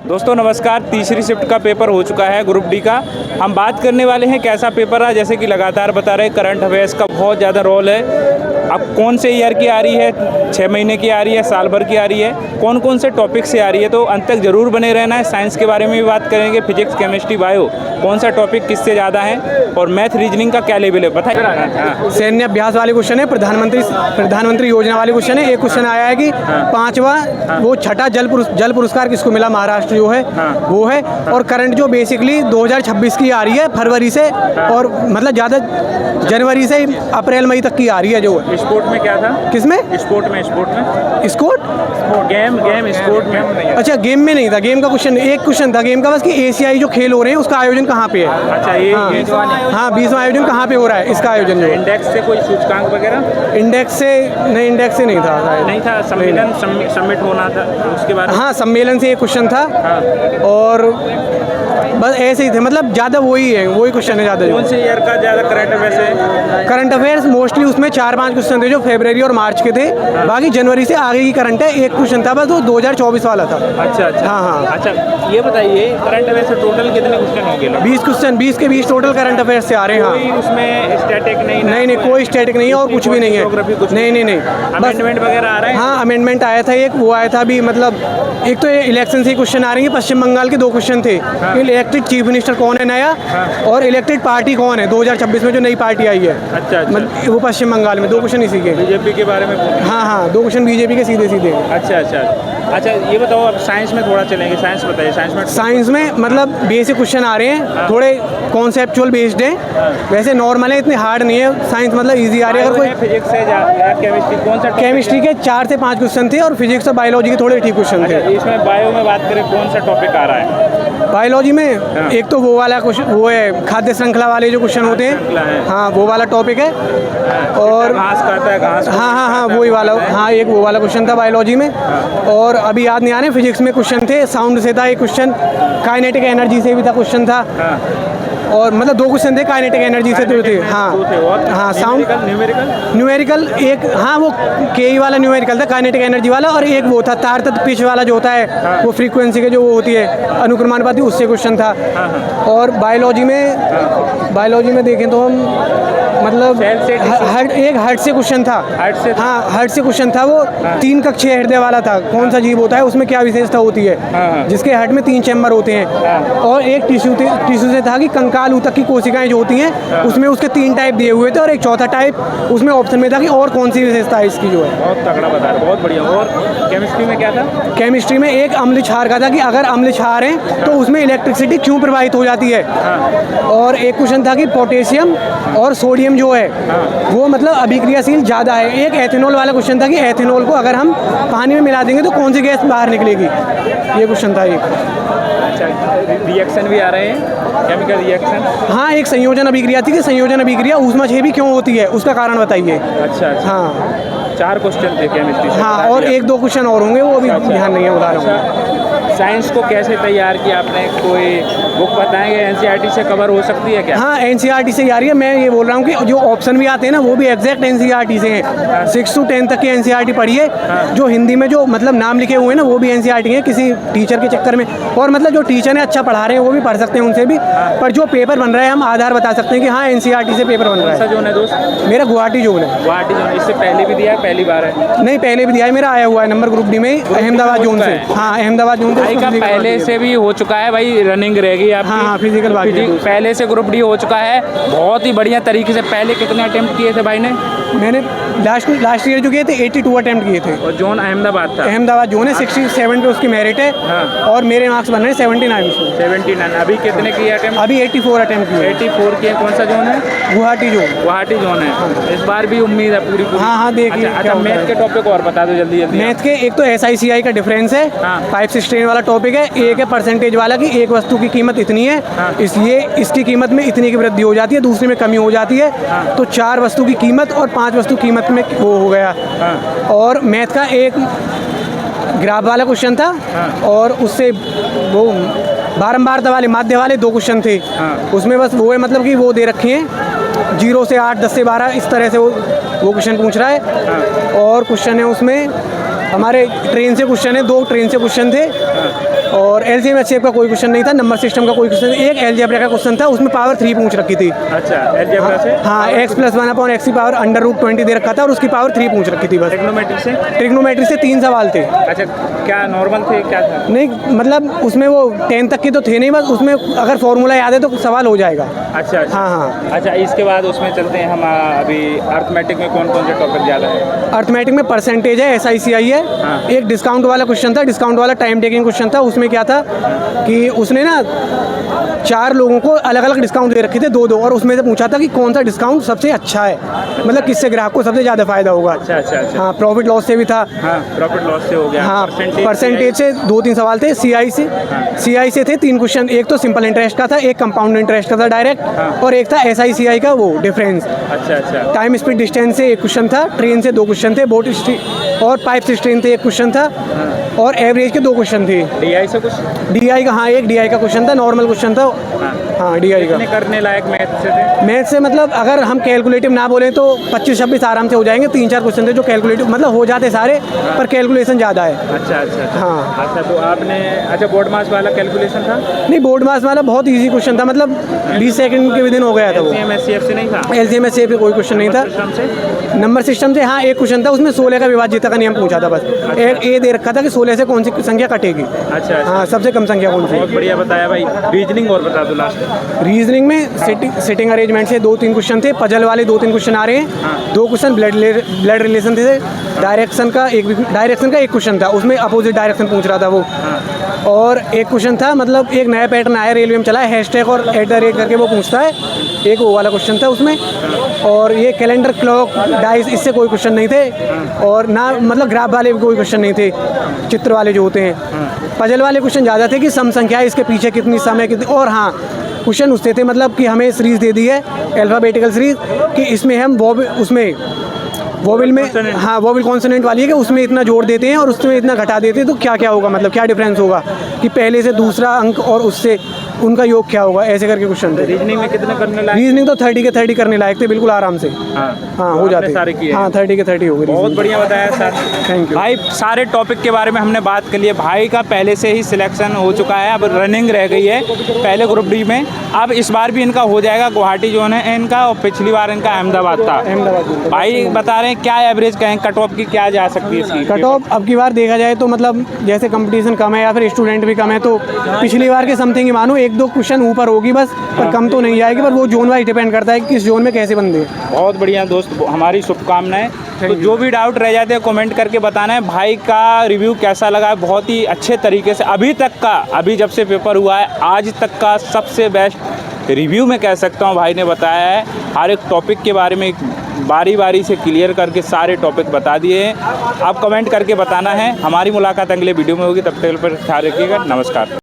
दोस्तों नमस्कार। तीसरी शिफ्ट का पेपर हो चुका है ग्रुप डी का। हम बात करने वाले हैं कैसा पेपर रहा। जैसे कि लगातार बता रहे करंट अफेयर्स का बहुत ज़्यादा रोल है। अब कौन से ईयर की आ रही है, 6 महीने की आ रही है, साल भर की आ रही है, कौन कौन से टॉपिक से आ रही है, तो अंत तक ज़रूर बने रहना है। साइंस के बारे में भी बात करेंगे, फिजिक्स, केमिस्ट्री, बायो, कौन सा टॉपिक किससे ज़्यादा है और मैथ रीजनिंग का क्या लेवल है बताइए। सैन्य अभ्यास वाले क्वेश्चन है, प्रधानमंत्री योजना वाले क्वेश्चन है। एक क्वेश्चन आया है कि पांचवा वो छठा जल पुरस्कार किसको मिला, महाराष्ट्र जो है वो है। और करंट जो बेसिकली 2026 की आ रही है फरवरी से, और मतलब ज़्यादा जनवरी से अप्रैल मई तक की आ रही है। जो स्पोर्ट में क्या था, किसमें स्पोर्ट में स्कोट गेम स्पोर्ट में। अच्छा, गेम में नहीं था। गेम का क्वेश्चन एक क्वेश्चन था गेम का बस, कि एशियाई जो खेल हो रहे हैं उसका आयोजन कहाँ पे है। अच्छा, ये हाँ 20वां आयोजन कहाँ पे हो रहा है इसका आयोजन। जो इंडेक्स से कोई सूचकांक वगैरह, इंडेक्स से नहीं था शायद। नहीं था। सम्मेलन सबमिट होना था उसके बारे में। हाँ, सम्मेलन से एक क्वेश्चन था। और बस ऐसे ही थे, मतलब ज़्यादा वही क्वेश्चन है ज़्यादा। कौन से ईयर का ज़्यादा करंट अफेयर्स है? करंट अफेयर्स मोस्टली उसमें 4-5 क्वेश्चन थे जो फरवरी और मार्च के थे। बाकी जनवरी से आगे की करंट है। एक क्वेश्चन था बस, वो 2024 वाला था। अच्छा। हाँ। अच्छा, ये बताइए करंट अफेयर्स से टोटल कितने क्वेश्चन होंगे? 20 क्वेश्चन, 20 के 20 टोटल करंट अफेयर्स से आ रहे हैं। कोई उसमें स्टैटिक नहीं? नहीं, कोई स्टैटिक नहीं है और कुछ भी नहीं है। नहीं। अमेंडमेंट वगैरह आ रहे हैं? हाँ, अमेंडमेंट आया था एक, वो आया था अभी। मतलब एक तो इलेक्शन से क्वेश्चन आ रहे हैं। पश्चिम बंगाल के 2 क्वेश्चन थे। इलेक्टेड चीफ मिनिस्टर कौन है नया, और इलेक्टेड पार्टी कौन है 2026 में जो नई पार्टी आई है। अच्छा। मतलब वो पश्चिम बंगाल में 2 क्वेश्चन इसी के। बीजेपी के बारे में? हाँ 2 क्वेश्चन बीजेपी के सीधे। अच्छा, ये बताओ। अब साइंस में थोड़ा चलेंगे। साइंस बताइए। साइंस में मतलब बेसिक क्वेश्चन आ रहे हैं, थोड़े कॉन्सेप्चुअल बेस्ड हैं। वैसे नॉर्मल है, इतने हार्ड नहीं है। साइंस मतलब इजी आ रही है। अगर कोई फिजिक्स से या केमिस्ट्री, कौन सा? केमिस्ट्री के 4 से 5 क्वेश्चन थे, और फिजिक्स और बायोलॉजी के थोड़े ठीक क्वेश्चन थे। इसमें बायो में बात करें, कौन सा टॉपिक आ रहा है बायोलॉजी में? एक तो वो वाला क्वेश्चन, वो है खाद्य श्रृंखला वाले जो क्वेश्चन होते हैं। हाँ, वो वाला टॉपिक है। और घास खाता है, घास। हाँ वही वाला। हाँ, एक वो वाला क्वेश्चन था बायोलॉजी में। और अभी याद नहीं आ रहे। फिजिक्स में क्वेश्चन थे, साउंड से था एक क्वेश्चन, काइनेटिक एनर्जी से भी था क्वेश्चन था। और मतलब 2 क्वेश्चन थे काइनेटिक एनर्जी से तो थे। हाँ साउंड न्यूमेरिकल एक, हाँ वो के वाला न्यूमेरिकल था, काइनेटिक एनर्जी वाला। और एक वो था तार तत्व पिच वाला जो होता है, वो फ्रीक्वेंसी के जो वो होती है अनुक्रमानुपाती, उससे क्वेश्चन था। और बायोलॉजी में देखें तो हम मतलब हर्ट से क्वेश्चन था। हर्ट से क्वेश्चन था। वो 3 कक्षीय हृदय वाला था। कौन सा जीव होता है, उसमें क्या विशेषता होती है, जिसके हर्ट में 3 चैम्बर होते हैं। और एक टिश्यू से था कि कंकाल ऊतक की कोशिकाएं जो होती हैं, उसमें उसके 3 टाइप दिए हुए थे। और एक चौथा टाइप उसमें ऑप्शन में था कि और कौन सी विशेषता है इसकी जो है। बहुत तगड़ा बता रहे, बहुत बढ़िया। और केमिस्ट्री में क्या था? केमिस्ट्री में एक अम्ल क्षार का था कि अगर अम्ल क्षार है तो उसमें इलेक्ट्रिसिटी क्यों प्रवाहित हो जाती है। और एक क्वेश्चन था कि पोटेशियम और सोडियम जो है वो मतलब अभिक्रियाशील ज़्यादा है। एक एथेनॉल वाला क्वेश्चन था कि एथेनॉल को अगर हम पानी में मिला देंगे तो कौन सी गैस बाहर निकलेगी। ये क्वेश्चन था एक। अच्छा, रिएक्शन भी आ रहे हैं, केमिकल रिएक्शन। हाँ, एक संयोजन अभिक्रिया थी कि संयोजन अभिक्रिया ऊष्माक्षेपी क्यों होती है, उसका कारण बताइए। अच्छा। हाँ, 4 क्वेश्चन थे केमिस्ट्री से। हाँ, और 1-2 क्वेश्चन और होंगे, वो अभी ध्यान नहीं है बता रहा हूँ। साइंस को कैसे तैयार किया आपने? कोई बुक बताएंगे एनसीईआरटी से कवर हो सकती है क्या? हाँ, एनसीईआरटी से आ रही है। मैं ये बोल रहा हूँ कि जो ऑप्शन भी आते हैं ना, वो भी एग्जैक्ट एनसीईआरटी से हैं। 6 से 10 तक की एनसीईआरटी पढ़िए। जो हिंदी में जो मतलब नाम लिखे हुए हैं ना, वो भी एनसीईआरटी हैं, किसी टीचर के चक्कर में। और मतलब जो टीचर ने अच्छा पढ़ा रहे हैं वो भी पढ़ सकते हैं उनसे भी। पर जो पेपर बन रहा है, हम आधार बता सकते हैं कि हाँ एनसीईआरटी से पेपर बन रहा है। कौन सा जोन है दोस्त? मेरा गुवाहाटी जोन है। गुवाहाटी जोन। इससे पहले भी दिया है, पहली बार है? नहीं, पहले भी दिया है। मेरा आया हुआ है नंबर ग्रुप डी में, अहमदाबाद जोन से। हाँ, अहमदाबाद जोन से। पहले से भी हो चुका है भाई, रनिंग रहेगी आपकी। हाँ, फिजिकल बाकी पहले से ग्रुप डी हो चुका है बहुत ही बढ़िया तरीके से। पहले कितने अटेम्प्ट किए थे भाई ने? मैंने लास्ट ईयर जो किए थे 82 अटेम्प्ट किए थे। और जोन अहमदाबाद था? अहमदाबाद जोन है। 67 पे उसकी मेरिट है। और मेरे मार्क्स बन रहे हैं 79। अभी कितने किए अटेम्प्ट? अभी 84 अटेम्प्ट किए। 84 किए। कौन सा जोन है? गुवाहाटी जोन है। इस बार भी उम्मीद है पूरी? हाँ देखिए। अच्छा, मैथ के टॉपिक और बता दो जल्दी। मैथ के एक तो SICI का डिफरेंस है, 5-6 वाला टॉपिक है। एक है परसेंटेज वाला कि एक वस्तु की कीमत इतनी है, इसलिए इसकी कीमत में इतनी की वृद्धि हो जाती है, दूसरी में कमी हो जाती है। तो 4 वस्तु की कीमत और 5 वस्तु कीमत में वो हो गया। और मैथ का एक ग्राफ वाला क्वेश्चन था। और उससे वो बारंबारता वाले माध्य वाले 2 क्वेश्चन थे। उसमें बस वो है, मतलब कि वो दे रखे हैं 0 से 8, 10 से 12, इस तरह से वो क्वेश्चन पूछ रहा है। और क्वेश्चन है उसमें हमारे ट्रेन से क्वेश्चन है, 2 ट्रेन से क्वेश्चन थे और LCM HCF का कोई क्वेश्चन नहीं था, नंबर सिस्टम का कोई क्वेश्चन, एक अलजेब्रा का क्वेश्चन था, उसमें पावर 3 पूछ रखी थी। अच्छा, अलजेब्रा से? हाँ, x+1/x की पावर √20 दे रखा था और उसकी पावर 3 पूछ रखी थी बस। ट्रिग्नोमेट्री से 3 सवाल थे। अच्छा, क्या नॉर्मल थे, क्या था? नहीं, मतलब उसमें वो 10 तक के तो थे नहीं, बस उसमें अगर फॉर्मूला याद है तो सवाल हो जाएगा। अच्छा, हाँ हाँ। अच्छा, इसके बाद उसमें चलते हैं हम अभी अर्थमेटिक में कौन कौन से टॉपिक ज़्यादा है? अर्थमेटिक में परसेंटेज है, SICI है। हाँ। एक डिस्काउंट वाला क्वेश्चन था, डिस्काउंट वाला टाइम टेकिंग क्वेश्चन था। उसमें क्या था कि उसने ना 4 लोगों को अलग अलग डिस्काउंट दे रखे थे, 2-2, और उसमें से पूछा था कि कौन सा डिस्काउंट सबसे अच्छा है, मतलब किससे ग्राहक को सबसे ज़्यादा फायदा होगा। अच्छा अच्छा अच्छा। हाँ, प्रॉफिट लॉस से भी था। हाँ, प्रॉफिट लॉस से हो गया। हाँ, परसेंटेज से 2-3 सवाल थे। CI से थे 3 क्वेश्चन, एक तो सिंपल इंटरेस्ट का था, एक कंपाउंड इंटरेस्ट का था डायरेक्ट, और एक था SICI का वो डिफरेंस। अच्छा अच्छा। टाइम स्पीड डिस्टेंस से एक क्वेश्चन था, ट्रेन से 2 क्वेश्चन थे, बोट और पाइप से ट्रेन से एक क्वेश्चन था, और एवरेज के 2 क्वेश्चन थे। DI से कुछ? DI का, हाँ, एक DI का क्वेश्चन था, नॉर्मल क्वेश्चन था। हाँ, DI का। कितने करने लायक मैथ से थे? मैथ से मतलब अगर हम कैलकुलेटिव ना बोलें तो 25-26 आराम से हो जाएंगे। 3-4 क्वेश्चन थे जो कैलकुलेटिव, मतलब हो जाते सारे, पर कैलकुलेशन ज़्यादा है। अच्छा अच्छा अच्छा। हाँ। अच्छा, तो आपने, अच्छा, बोर्ड मास वाला कैलकुलेशन था? नहीं, बोर्ड मास वाला बहुत इजी क्वेश्चन था, मतलब 20 सेकंड के विदिन हो गया था वो। LCM HCF से नहीं था? LCM HCF पे कोई क्वेश्चन नहीं था। सिस्टम से? नंबर सिस्टम से हाँ, एक क्वेश्चन था, उसमें 16 का विभाज्यता का नियम पूछा था बस। एक ए दे रखा था कि 16 से कौन सी संख्या कटेगी। अच्छा। हाँ, सबसे कम संख्या कौन सी। बहुत बढ़िया बताया भाई। रीजनिंग और बता दो लास्ट। रीजनिंग में सिटिंग अरेंजमेंट से 2-3 क्वेश्चन थे, पजल वाले 2-3 क्वेश्चन आ रहे हैं। 2 क्वेश्चन ब्लड रिलेशन थे, डायरेक्शन का एक क्वेश्चन था, उसमें अपोजिट डायरेक्शन पूछ रहा था वो। और एक क्वेश्चन था, मतलब एक नया पैटर्न आया रेलवे में चला है, हैशटैग और @ करके वो पूछता है, एक वो वाला क्वेश्चन था उसमें। और ये कैलेंडर, क्लॉक, डाइस, इससे कोई क्वेश्चन नहीं थे, और ना मतलब ग्राफ वाले भी कोई क्वेश्चन नहीं थे, चित्र वाले जो होते हैं। पजल वाले क्वेश्चन ज़्यादा थे कि सम संख्या इसके पीछे कितनी सम है कितनी, और हाँ, क्वेश्चन उससे थे मतलब कि हमें सीरीज़ दे दी है, अल्फ़ाबेटिकल सीरीज़, कि इसमें हम उसमें वोवेल में, हाँ, वोवेल कॉन्सोनेंट वाली है कि उसमें इतना जोड़ देते हैं और उसमें इतना घटा देते हैं, तो क्या क्या होगा, मतलब क्या डिफरेंस होगा कि पहले से दूसरा अंक और उससे उनका योग क्या होगा, ऐसे करके क्वेश्चन थे। रीजनिंग में कितने करने लायक? रीजनिंग तो 30 के 30 करने लायक थे, बिल्कुल आराम से। हाँ हाँ, हो जाते सारे किए। हाँ, 30 के 30 हो गए। बहुत बढ़िया बताया सर, थैंक यू भाई। सारे टॉपिक के बारे में हमने बात कर ली है। भाई का पहले से ही सिलेक्शन हो चुका है, अब रनिंग रह गई है पहले ग्रुप डी में, अब इस बार भी इनका हो जाएगा। गुवाहाटी जोन है इनका, और पिछली बार इनका अहमदाबाद था। भाई बता रहे हैं क्या एवरेज कहें, कट ऑफ की क्या जा सकती है इसकी? कट ऑफ अब की बार देखा जाए तो मतलब जैसे कंपटीशन कम है या फिर स्टूडेंट भी कम है, तो पिछली बार के समथिंग ही मानो, 1-2 क्वेश्चन ऊपर होगी बस, पर कम तो नहीं आएगी, पर वो जोन वाइज डिपेंड करता है कि किस जोन में कैसे बंदे। बहुत बढ़िया दोस्त, हमारी शुभकामनाएं। तो जो भी डाउट रह जाते हैं कमेंट करके बताना है। भाई का रिव्यू कैसा लगा, बहुत ही अच्छे तरीके से अभी तक का, अभी जब से पेपर हुआ है आज तक का सबसे बेस्ट रिव्यू मैं कह सकता हूँ भाई ने बताया है। हर एक टॉपिक के बारे में बारी बारी से क्लियर करके सारे टॉपिक बता दिए हैं। आप कमेंट करके बताना है। हमारी मुलाकात अगले वीडियो में होगी, तब तक पर ख्याल रखिएगा। नमस्कार।